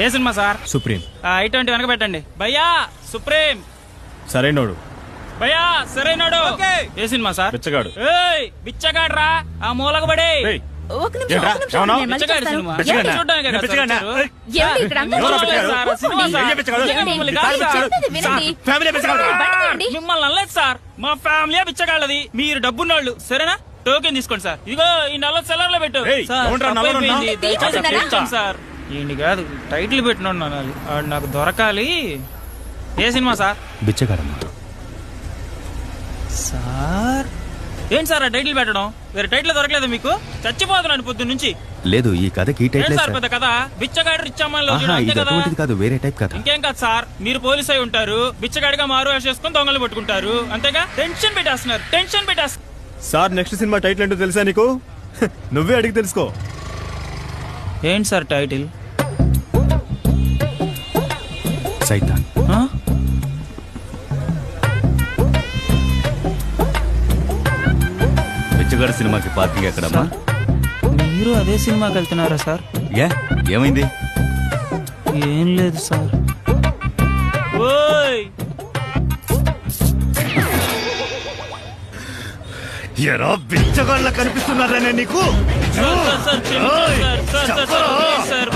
ఏ cinema sir? Supreme. I20 వెనక పెట్టండి. భయ్యా సుప్రీం. సరైనోడు. భయ్యా సరైనోడు. ఏ సినిమా సార్? బిచ్చగాడు. ఏయ్ బిచ్చగాడు రా, ఆ మూలక పడే. ఒక నిమిషం, ఒక నిమిషం, నేను మళ్ళీ బిచ్చగాడు చేస్తాను. సినిమా. బిచ్చగాడా? చూడ్డానికే కదా బిచ్చగాడా? సార్ వచ్చారు. ఏమండి, ఇక్కడ అందరూ ఎవరో చూస్తున్నారు. బిచ్చగాడు? Cinema sir. ఏ బిచ్చగాడు? ఏమండి? మిమ్మల్ని కాదు సార్. చెప్పేది వినండి. ఫ్యామిలీ బిచ్చగాడు. బండి తీయండి. మిమ్మల్ని అనలేదు సార్, మా ఫ్యామిలీ బిచ్చగాళ్ళది. మీరు డబ్బున్నోళ్ళు సరేనా? టోకెన్ తీసుకోండి సార్. ఇదిగో ఈ నల్ల సెల్లర్ లో పెట్టు. ఏయ్, సార్, ఎవడ్రా నల్లగా ఉన్నా? తప్పైపోయింది. దయచేసి తీసుకున్నారా? తీసుకోండి సార్. ఏంటి కాదు టైటిల్ పెట్టినోడు అనాలి. ఆడు నాకు దొరకాలి. ఏ సినిమా సార్? బిచ్చగాడమ్మా. సార్ ఏంటి సార్ ఆ టైటిల్ పెట్టడం? వేరే టైటిల్ దొరకలేదు మీకు? చచ్చిపోతున్నాను పొద్దున్న నుంచి. లేదు, ఈ కథకి ఏంటి టైటిల్ సార్ పెద్ద కథ? బిచ్చగాడు రిచ్చమ్మలో ఆహా, అంతే ఇది కదా. అటువంటిది కాదు, వేరే టైప్ కథ. ఇంకేం కాదు సార్, మీరు పోలీస్ అయి ఉంటారు, బిచ్చగాడిగా మారు వేషం వేసుకొని దొంగలు పట్టుకుంటారు అంతేగా. టెన్షన్ పెట్టేస్తున్నారు, టెన్షన్ పెట్టేస్తున్నారు. సార్ నెక్స్ట్ సినిమా టైటిల్ ఏంటో తెలుసా నీకు? నువ్వే అడిగి తెలుసుకో. ఏంటి సార్ టైటిల్? సైతాన్. ఆ? బిచ్చగాడు సినిమాకి పార్కింగ్ ఎక్కడమ్మా? మీరు అదే సినిమాకి వెళ్తున్నారా సార్? ఏమైంది? ఏం లేదు సార్. ఓయ్ ఎరా బిచ్చగాళ్ళ కనిపిస్తున్నారనే నీకు? సార్, సార్, సార్, క్షమించండి sir, sir, sir, sir, please sir.